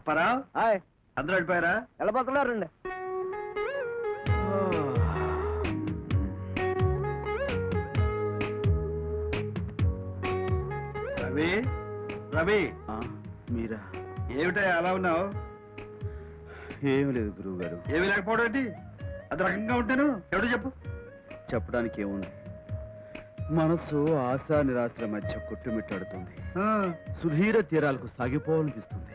అప్పారా hi, అందరూ వెళ్ళిపోయారా? వెళ్ళిపోతున్నారండి. రవి రవి మీరా? ఏమిటా అలా ఉన్నావు? ఏమి లేదు గురువు గారు. ఏమి లేకపోవడం ఏంటి? అది రకంగా ఉంటాను. ఎవడు చెప్పు. చెప్పడానికి ఏముంది, మనసు ఆశా నిరాశల మధ్య కొట్టుమిట్టాడుతుంది. సుధీర తీరాలకు సాగిపోవాలనిపిస్తుంది.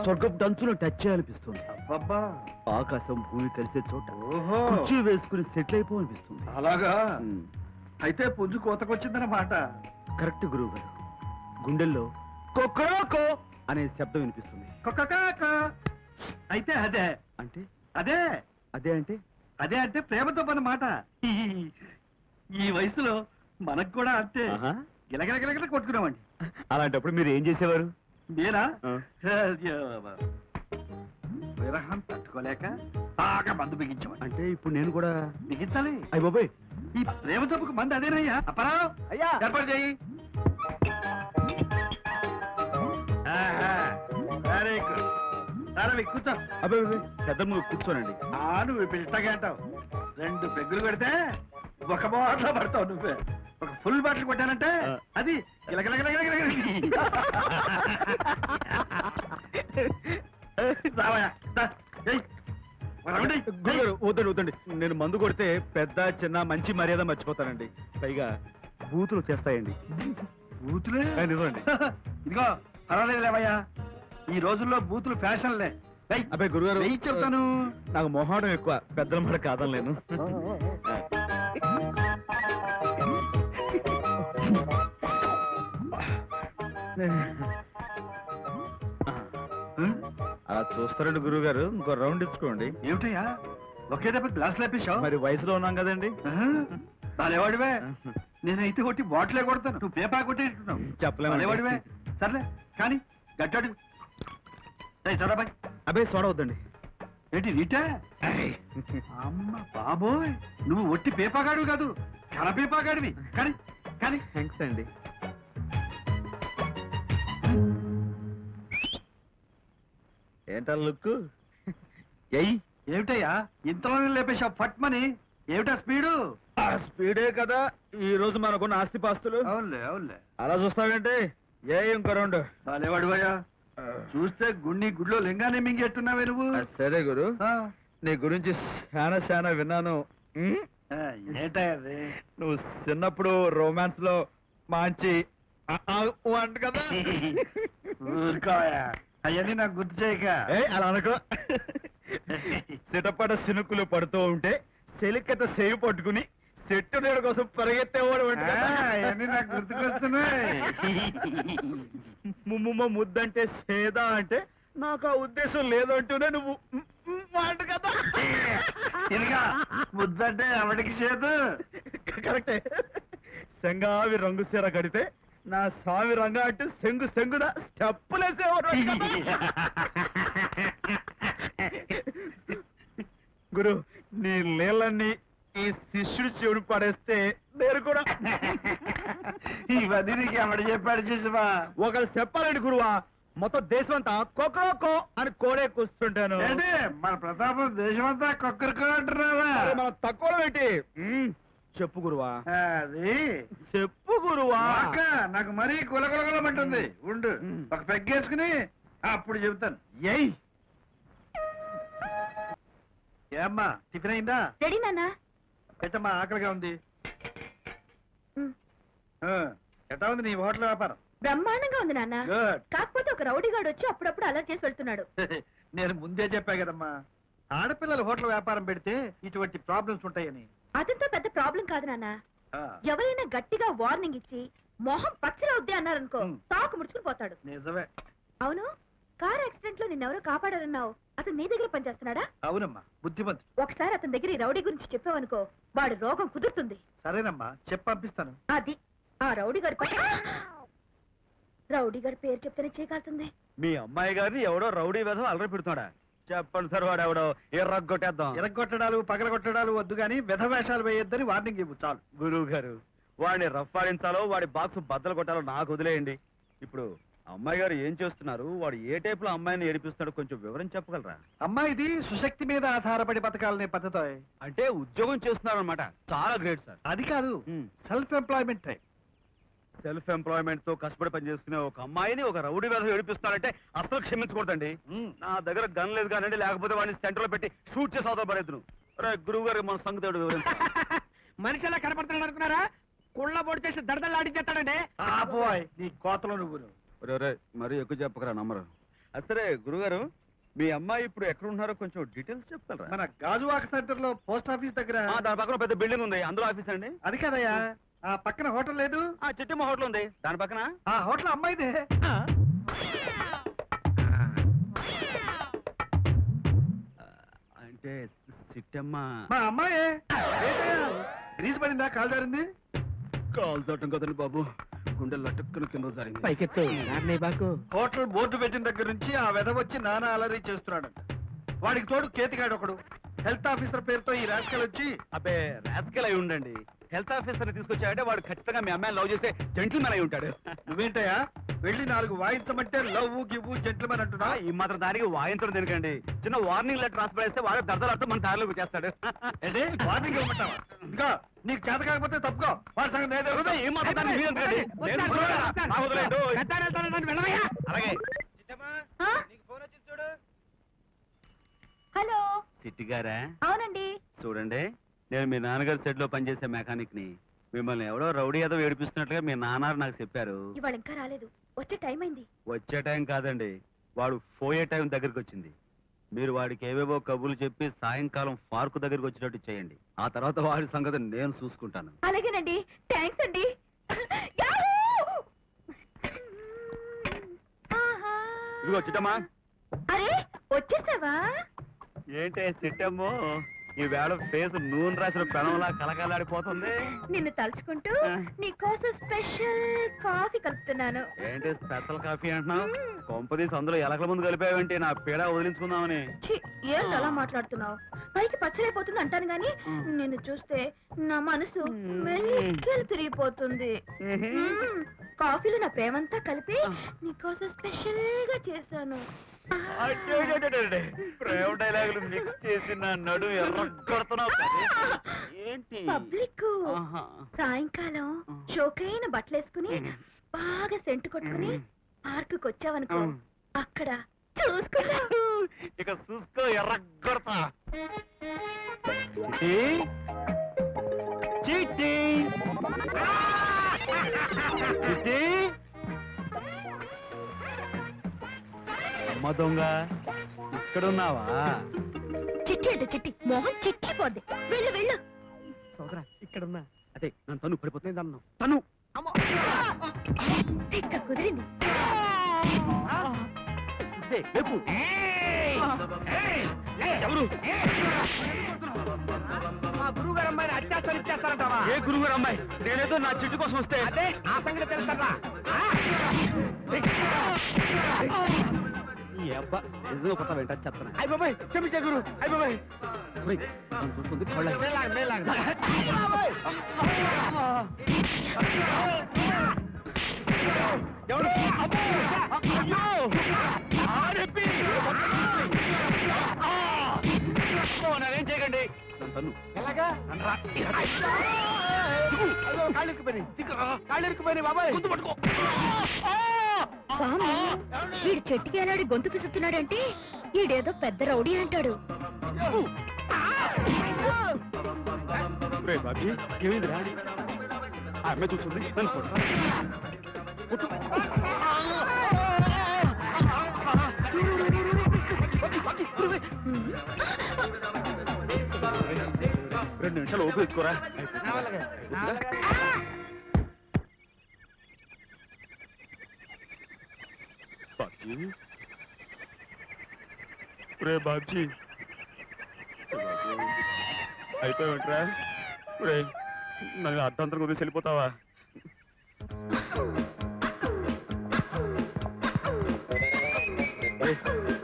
స్వర్గపు డంచును టచ్ చేయాలనిపిస్తుంది. అబ్బబ్బా, ఆకాశం భూమి కలిసే చోట ఓహో, కుర్చీ వేసుకుని సెటిల్ అయిపోవాలనిపిస్తుంది. అలాగా? అయితే పుంజు కోతకొచ్చిందన్నమాట. కరెక్ట్ గురువు గారు. గుండెల్లో కొక్కరోకో అనే శబ్దం వినిపిస్తుంది. కొక్కకాక. అయితే అదే అంటే అదే అదే అంటే అదే అంటే ప్రేమతో పని మాట. ఈ వయసులో మనకు కూడా అంతే. గిలగిలగిలగిల కొట్టుకున్నామండి. అలాంటప్పుడు మీరు ఏం చేసేవారు? నేనా? విరహం తట్టుకోలేక బాగా మందు బిగించమని. అంటే ఇప్పుడు నేను కూడా బిగించాలి. అయ్య బాబాయ్, ఈ ప్రేమ జబ్బుకు మంది అదేనయ్యా. అప్పరావు అయ్యా, ఏర్పాటు చేయి. Very good. సరే కూర్చో. అబ్బాయి పెద్ద నువ్వు కూర్చోనండి. నువ్వు ఇప్పుడు ఇట్టగా అంటావు. 2 పెగ్గులు కొడితే ఒక బాటలో పడతావు. నువ్వే ఒక ఫుల్ బాటిల్ కొట్టానంటే అది వద్దండి వద్దండి, నేను మందు కొడితే పెద్ద చిన్న మంచి మర్యాద మర్చిపోతానండి. పైగా బూతులు చేస్తాయండి. బూతులే? నిజమండి. ఇదిగో పర్వాలేదు లేవయ్యా, ఈ రోజుల్లో బూతులు ఫ్యాషన్లే. అబ్బాయి గురుగారు చెప్తాను. నాకు మొహాడం ఎక్కువ, పెద్దల మాట కాదనలేను. అలా చూస్తారండి గురువు గారు, ఇంకో రౌండ్ ఇచ్చుకోండి. ఏమిటయ్యా ఒకే దెబ్బ గ్లాస్ లేపేశావు? మరి వయసులో ఉన్నాం కదండి. బాలేవాడివే. నేనైతే కొట్టి బాటిలే కొడతాను, నువ్వు పేపర్ కొట్టేట్టున్నావు. చెప్పలేము. బాలేవాడివే. సర్లే కానీ గట్టాడు. చూడబాయ్. అబ్బాయి సోడా వద్దండి. ఏంటి నీటే? అమ్మ బాబోయ్, నువ్వు ఒట్టి పేపాగాడు కాదు, కలపేపాగాడివి. కానీ కానీ థ్యాంక్స్ అండి. ఏంటా లుక్? ఏమిటయ్యా ఇంతలోనే లేపేశావు ఫట్మని? ఏమిటా స్పీడు? స్పీడే కదా ఈ రోజు మనకున్న ఆస్తిపాస్తులు. అవునులే అవునులే. అలా చూస్తావేంటి? ఇంకో రౌండ్. బాలేవాడివయ్యా, చూస్తే గుడిలో లింగాన్ని మింగేట్టున్నావే నువ్వు. సరే గురు, నీ గురించి చాలా విన్నాను. ఏంటది? నువ్వు చిన్నప్పుడు రొమాన్స్ లో మంచి అంట కదా. ఊరుకోయా, అవన్నీ నాకు గుర్తు చేయక. అలా అనుకో. సిటపట సినుకులు పడుతూ ఉంటే సెలికత సేవి పట్టుకుని చెట్టు నీడ కోసం పరిగెత్తేవాడు. అవన్నీ నాకు గుర్తుకొస్తున్నాయి. ముద్దంటే సేదా అంటే నాకు ఆ ఉద్దేశం లేదంటూనే నువ్వు అంట కదా. ఇదిగా ముద్దంటే ఎవడికి చేదు. కరెక్టే. సెంగావి రంగు సీర కడితే నా సామి రంగా అంటే సెంగున స్టెప్పులేసేవాడు. గురు, నీ నీళ్ళన్నీ ఈ శిష్యుడి చెవుడు పడేస్తే నేను కూడా. ఇవన్నీ నీకు ఎవడు చెప్పాడు చూసావా? ఒకళ్ళు చెప్పాలండి గురువా, మొత్తం దేశం అంతా కొక్కరొక్కో అని కోడే కూర్చుంటాను. ఏంటి మన ప్రతాపం దేశమంతా కొక్కరికో అంటున్నావా? మనం తక్కువ ఏంటి? చెప్పు గురువా. అది చెప్పు గురువా. నాకు మరీ కులకులకులమంటుంది. ఉండు, ఒక పెగ్గేసుకుని అప్పుడు చెబుతాను. ఏమ్మా టిఫిన్ అయిందా? రెడీ నాన్నా. పెట్టమ్మా, ఆకలిగా ఉంది. ఎట్టా ఉంది నీ హోటల్ వ్యాపారం? బ్రహ్మాండంగా ఉంది నాన్న. గుడ్. కాకపోతే ఒక రౌడీగాడు వచ్చి అప్పుడప్పుడు అలా చేసి వెళ్తున్నాడు. నేను ముందే చెప్పా కదమ్మా, ఆడపిల్లలు హోటల్ వ్యాపారం పెడితే ఇటువంటి ప్రాబ్లమ్స్ ఉంటాయని. అదంతా పెద్ద ప్రాబ్లం కాదు నాన్న. ఎవరైనా గట్టిగా వార్నింగ్ ఇచ్చి మొహం పచ్చలా వద్దే అన్నారనుకో, తాకు ముడుచుకుని పోతాడు. నిజమే. అవును, కార్ యాక్సిడెంట్ లో నిన్నెవరో కాపాడారన్నావు. అతను నీ దగ్గర పనిచేస్తున్నాడా? అవునమ్మా, బుద్ధిమంతు. ఒకసారి అతని దగ్గర ఈ రౌడీ గురించి చెప్పావనుకో, వాడి రోగం కుదురుతుంది. సరేనమ్మా, చెప్పి పంపిస్తాను. అది ఆ రౌడీ గారి పని. రౌడీ గారి పేరు చెప్తేనే చేయగలుగుతుంది. మీ అమ్మాయి గారిని ఎవడో రౌడీ వేధం అలరి పెడుతున్నాడా? చెప్పండి సార్, వాడు ఎవడో ఎర్రగొట్టేద్దాం. ఎరగొట్టడాలు పగలగొట్టడాలు వద్దు గాని వెధవేషాలు వేయొద్దని వార్నింగ్ ఇవ్వు చాలు. గురువు గారు, వాడిని రఫ్ ఆడించాలో వాడి బాక్స్ బద్దలు కొట్టాలో నాకు వదిలేయండి. ఇప్పుడు అమ్మాయి గారు ఏం చేస్తున్నారు, వాడు ఏ టైప్ లో అమ్మాయిని ఏడిపిస్తాడో కొంచెం వివరం చెప్పగలరా? అమ్మాయిది సుశక్తి మీద ఆధారపడి బతకాలనే పద్ధతి. అంటే ఉద్యోగం చేస్తున్నారు అనమాట. చాలా గ్రేట్ సార్. అది కాదు, self employment type. Self employment తో కష్టపడి పనిచేసుకునే ఒక అమ్మాయిని ఒక రౌడీ మీద ఏడిపిస్తారంటే అసలు క్షమించకూడదండి. నా దగ్గర గన్ లేదు కానండి, లేకపోతే వాడిని సెంటర్ లో పెట్టి షూట్ చేసి అవతల పడేద్దును. గురువు గారు మన సంగతి వివరించారు. మనిషి ఎలా కనపడుతున్నాడు అనుకున్నారా? కుళ్ళ పొడి చేసి దడదల్లాడించేస్తాడండి. నీ కోతలో నువ్వు మరి ఎక్కువ చెప్పకరా నమ్మరు. సరే గురుగారు, మీ అమ్మాయి ఇప్పుడు ఎక్కడ ఉన్నారో కొంచెం డీటెయిల్స్ చెప్తారా? మన గాజువాక సెంటర్ లో పోస్ట్ ఆఫీస్ దగ్గర. దాని పక్కన పెద్ద బిల్డింగ్ ఉంది, అందులో ఆఫీస్ అండి. అది కదయ్యా, ఆ పక్కన హోటల్ లేదు? చిట్టమ్మ హోటల్ ఉంది, దాని పక్కన. ఆ హోటల్ అమ్మాయిదే. అంటే చిట్టమ్మ మా అమ్మాయే. గ్రీజ్ పడిందా? కాలు జారింది? కాల్ తోటం కదండి బాబు, గుండెలు లటుక్కున కింద జారింది. పైకెత్తు బాకు. హోటల్ బోర్డు పెట్టిన దగ్గర నుంచి ఆ వెధ వచ్చి నానా అలరీ చేస్తున్నాడు. వాడికి తోడు కేతిగాడు ఒకడు. హెల్త్ ఆఫీసర్ పేరుతో ఈ రాజకీయాలు వచ్చి. అబ్బే రాజకీయాలు అయి ఉండండి. హెల్త్ ఆఫీసర్ ని తీసుకొచ్చాడంటే వాడు ఖచ్చితంగా మీ అమ్మాయిని లవ్ చేసే జెంటిల్మెన్ అయి ఉంటాడు. నువ్వేంటయ్యా వెళ్ళి 4 వాయించమంటే లవ్ గివ్వు జెంటిల్మెన్ అంటున్నా? ఈ మాత్రం దానికి వాయించడం దేనికండి, చిన్న వార్నింగ్ లెటర్ రాసి పడేస్తే వాడు దర్దలాడుతూ మన దారిలోకి వచ్చేస్తాడు. అంటే వార్నింగ్ ఇవ్వమంటావా? ఇంకా నీకు చేత కాకపోతే తప్పుకో. వాడి సంగతి నేను తెలుసు. ఏం మాట్లాడతాను మీరు ఎందుకండి? నేను చూడరా? నాకు వదిలేయండి. అలాగే. ఆ? హలో, సిట్టి గారా? అవునండి. చూడండి, నేను మీ నాన్నగారి సెట్ లో పనిచేసే మెకానిక్ ని. మిమ్మల్ని ఎవడో రౌడీ ఏదో ఏడిపిస్తున్నట్లుగా మీ నాన్న నాకు చెప్పారు. ఇవాళ ఇంకా రాలేదు, వచ్చే టైం అయింది. వచ్చే టైం కాదండి, వాడు పోయే టైం దగ్గరికి వచ్చింది. మీరు వాడికి ఏవేవో కబుర్లు చెప్పి సాయంకాలం పార్కు దగ్గరికి వచ్చినట్టు చేయండి. ఆ తర్వాత వాడి సంగతి నేను చూసుకుంటాను. అలాగేనండి, థ్యాంక్స్ అండి. యాహూ! ఆహా! ఇదిగో చిట్టమ్మా. అరే వచ్చేసావా? ఏంటే చిట్టమ్మో, ఈ వేళ ఫేస్ నూనె రాసిన పెనంలా కలకలాడిపోతుంది. నిన్ను తలుచుకుంటూ ఆ. నీకోసం స్పెషల్ కాఫీ కలుపుతున్నాను. ఏంటి స్పెషల్ కాఫీ అంటున్నావు? కొంపదీసి అందులో ఎలకల ముందు కలిపావేంటి నా పీడ వదిలించుకుందామని? ఛీ, ఏంటి అలా మాట్లాడుతున్నావు? పైకి పచ్చడైపోతుంది అంటాను గాని నిన్ను చూస్తే నా మనసు మెలికలు తిరిగిపోతుంది. మ్మ్. కాఫీలో నా ప్రేమంతా కలిపి నీకోసం స్పెషల్ గా చేశాను. ప్రేమ డైలాగులు మిక్స్ చేసి నా నడు ఎర్రగొడుతున్నావు. ఏంటి పబ్లిక్ ఆహా. సాయంకాలం షోకైన బట్టలేసుకుని బాగా సెంటు కొట్టుకుని పార్కుకి వచ్చావనుకో, అక్కడ చూసుకున్నా. ఇక చూసుకో ఎర్రగొడతా. చిట్టి చిట్టి అమ్మ దొంగ, ఇక్కడున్నావా? చిట్టి అంటే చిట్టి మొహం చిక్కిపోద్ది. వెళ్ళు వెళ్ళు. సోదరా ఇక్కడున్నా. అదే నన్ను తను పడిపోతుంది అన్నావు. తను తిక్క కుదిరింది. ఇదే, లేపు. ఎవరు? మా గురువు గారు అమ్మాయిని అత్యాచారం ఇచ్చేస్తారంటావా? ఏ గురువు గారు అమ్మాయి? నేనేదో నా చిట్టు కోసం వస్తే. అదే ఆ సంగతి తెలుస్తారా? ఈ అబ్బా నిజంగా కొత్త వెంట చెప్తాను. అయ్య బాబాయ్ క్షమించే గురు. అయ్య బాబాయ్ నన్ను చూస్తుంది కళ్ళ. ఎవరు? అయ్యో! ఆడెప్పి! నేనేం చేయకండి. నన్ను తన్ను. ఎలాగా? కాళ్ళు ఇరుక్కుపోయి బాబాయ్. గుర్తు పట్టుకో. స్వామి, వీడు చెట్టుకి ఎలాడి గొంతు పిసుతున్నాడంటే ఈడేదో పెద్ద రౌడీ అంటాడు. రే బాబీ, ఏమైందిరా? ఆ అమ్మాయి చూస్తుంది, నన్ను కొట్టరా. కొట్టు. రెండు నిమిషాలు ఓపికోరా. బాబ్జీ, రే బాబ్జీ, అయిపోయావంటరా? రే నన్ను అర్ధాంతరం వదిలేసి వెళ్ళిపోతావా?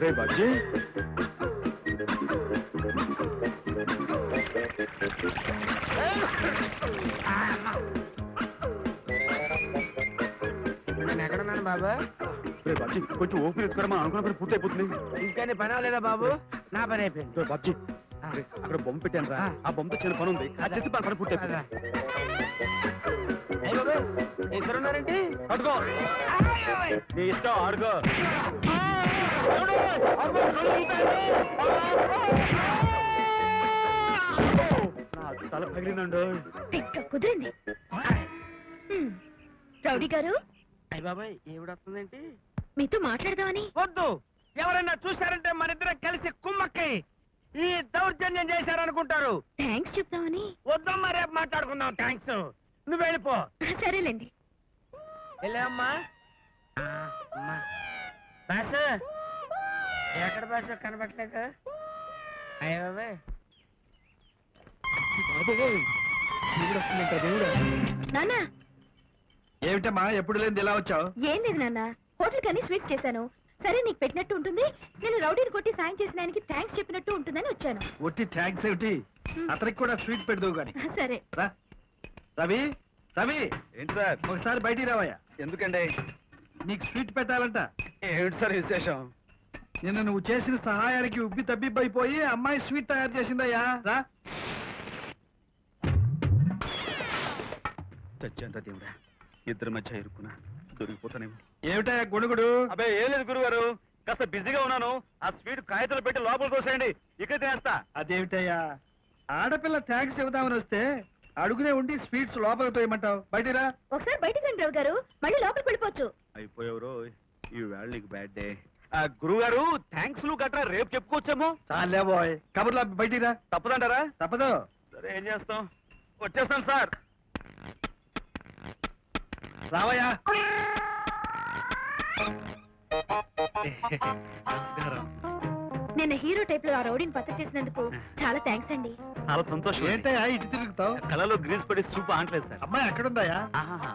రే బాబ్జీ, నేను ఎక్కడున్నాను బాబా? రే బాబ్జీ కొంచెం ఓపిక తీసుకురా మనం అనుకున్న పని పూర్తి అయిపోతుంది. ఇంకా నీ పని అవ్వలేదా బాబు? నా పని అయిపోయింది. రే బాబ్జీ అరే, అక్కడ బొమ్మ పెట్టాను రా, ఆ బొమ్మతో చిన్న పని ఉంది, అది చేస్తే పని పూర్తి అయిపోతుంది. అయ్య బాబాయ్, ఇద్దరున్నారేంటి? అడుగో నీ ఇష్టం ఆడుకో. నా తల పగిలిందండు. తిక్క కుదిరింది. రౌడీ గారు, అయ్య బాబాయ్, ఏమిడొస్తుందేంటి? మీతో మాట్లాడదామని. వద్దు, ఎవరైనా చూశారంటే మన ఇద్దరం కలిసి కుమ్మక్కై ఈ దౌర్జన్యం చేశారనుకుంటారు. థ్యాంక్స్ చెప్దామని. వద్దమ్మా, రేపు మాట్లాడుకుందాం. థ్యాంక్స్, నువ్వు వెళ్ళిపో. సరేలేండి. వెళ్ళామ్మా. బాసు ఎక్కడ బాసు కనబట్లేదు? అయ్య బాబాయ్, నాన్న, ఏమిటమ్మా ఎప్పుడు లేని ఇలా వచ్చావు? ఏం లేదు నాన్న, హోటల్ కని స్వీట్స్ చేశాను. సరే, నీకు పెట్టినట్టు ఉంటుంది. నేను రౌడీని కొట్టి సాయం చేసిన ఆయనకి థ్యాంక్స్ చెప్పినట్టు ఉంటుందని వచ్చాను. ఒట్టి థ్యాంక్స్ ఏమిటి, అతనికి కూడా స్వీట్ పెడతావు గాని. సరే. రా రవి, రవి ఏంటి సార్? ఒకసారి బయటికి రావయ్యా. ఎందుకండి? నీకు స్వీట్ పెట్టాలంట. ఏమిటి సార్ విశేషం? నిన్న నువ్వు చేసిన సహాయానికి ఉబ్బి తబ్బిబ్బైపోయి అమ్మాయి స్వీట్ తయారు చేసిందయ్యా. రా. చచ్చేంత దేవుడా, ఇద్దరి మధ్య ఇరుక్కున్నా, దొరికిపోతానేమో. ఏమిటయ్యా గొడుగుడు? అబ్బే ఏం లేదు గురుగారు, కాస్త బిజీగా ఉన్నాను. ఆ స్వీట్ కాగితాలు పెట్టి లోపల తోసేయండి, ఇక్కడ తినేస్తా. అదేమిటయ్యా, ఆడపిల్ల థ్యాంక్స్ చెబుదామని వస్తే అడుగునే ఉండి స్వీట్స్ లోపలికి తోయమంటావు. బయటికి రా. ఒకసారి బయటికి రండి రావు గారు, మళ్ళీ లోపలికి వెళ్ళిపోవచ్చు. అయిపోయావు, ఈ వేళ నీకు బ్యాడ్ డే. గురుగారు థ్యాంక్స్ లు గట్రా రేపు చెప్పుకోవచ్చేమో. చాలే బాయ్, కబుర్లా బయటికి రా. తప్పదంటారా? తప్పదు. సరే, ఏం చేస్తాం, వచ్చేస్తాను సార్. రావయ్యా. నమస్కారం. నిన్న హీరో టైప్ లో ఆ రౌడీని పచ్చడి చేసినందుకు చాలా థ్యాంక్స్ అండి. చాలా సంతోషం. ఏంటయ్యా ఇటు తిరుగుతావు? కళలో గ్రీస్ పడి చూపు ఆంటలేదు సార్. అమ్మాయి ఎక్కడుందయ్యా? ఆహాహా.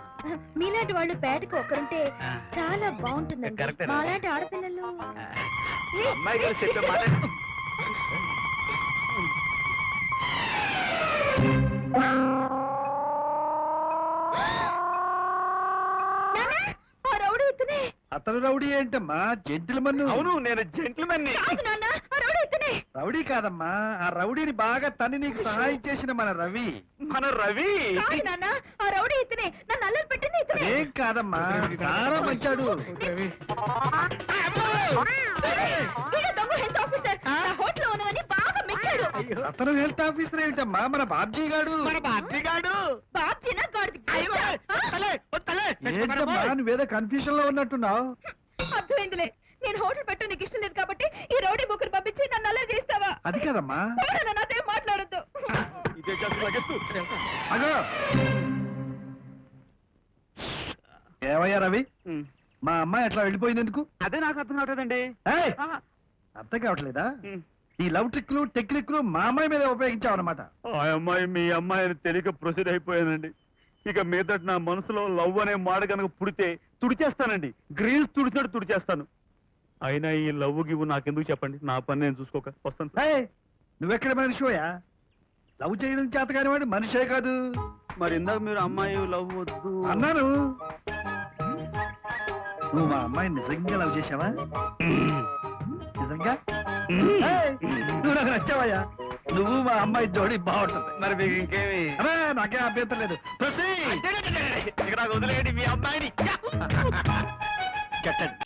మీలాంటి వాళ్ళు పేటకు ఒక్కరుంటే ఆ. చాలా బాగుంటుందండి. కరెక్టే. మాలాంటి ఆడపిల్లలు. అమ్మాయి గారు చెప్పే మాట. నాన్నా, ఆ రౌడీ ఇతనే. అతను రౌడీ ఏంటమ్మా, జెంటిల్మన్. అవును, నేను జెంట్మెన్ ని. కాదు నాన్న, ఆ రౌడీ ఇతనే. రౌడీ కాదమ్మా, ఆ రౌడీని బాగా తన్ని నీకు సహాయం చేసిన మన రవి. మన రవి. కాదు నాన్న, ఆ రౌడీ ఇతనే. నన్ను అల్లరి పెట్టింది ఇతనే. ఏం కాదమ్మా, చాలా మంచాడు. వీడు దొంగ హెల్త్ ఆఫీసర్. నా హోటల్ లో ఉన్నవని బాగా మెచ్చాడు. అతను హెల్త్ ఆఫీసర్ ఏమిటమ్మా, మన బాబ్జీ గాడు. మన బాబ్జీగాడు. బాబ్జీనా గాడిది? అయ్య బాబాయ్, వద్దలే, వద్దలే. ఏంటమ్మా నువ్వేదో కన్ఫ్యూజన్ లో ఉన్నట్టున్నావు. అర్థమైందిలే. నేను హోటల్ పెట్టు నీకు ఇష్టం లేదు కాబట్టి ఈ రౌడీ బుక్కులు పంపించి నన్ను అల్లరి చేస్తావా? అది కదమ్మా. పోరా, నాతో మాట్లాడొద్దు. ఇదే చేస్తూ లగెత్తు. అగో ఏమయ్యా రవి, మా అమ్మాయి ఎట్లా వెళ్ళిపోయింది ఎందుకు? అదే నాకు అర్థం కావట్లేదండి. ఏయ్! అర్థం కావట్లేదా? ఈ లవ్ ట్రిక్లు టెక్నిక్లు మా అమ్మాయి మీద ఉపయోగించావన్నమాట. ఆ అమ్మాయి మీ అమ్మాయిని తెలియక ప్రొసీడ్ అయిపోయానండి. ఇక మీదట నా మనసులో లవ్ అనే మాట కనుక పుడితే తుడిచేస్తానండి, గ్రీన్స్ తుడిచినట్టు తుడిచేస్తాను. అయినా ఈ లవ్ గివ్వు నాకెందుకు చెప్పండి, నా పని నేను చూసుకోక వస్తాను సార్. ఏయ్! నువ్వెక్కడ మనిషిపోయా? లవ్ చేయడం చేత కాని వాడు మనిషే కాదు. మరి ఇందాక మీరు అమ్మాయి లవ్ వద్దు అన్నాను. నువ్వు మా అమ్మాయిని నిజంగా లవ్ చేసావా? నిజంగా? ఏయ్! నువ్వు నాకు నచ్చావయ్యా. నువ్వు మా అమ్మాయి జోడి బాగుంటుంది. మరి మీకు ఇంకేమి అరే నాకేం అభ్యంతరం లేదు. Proceed. ఇక నాకు వదిలేయండి మీ అమ్మాయిని. కట్టండి.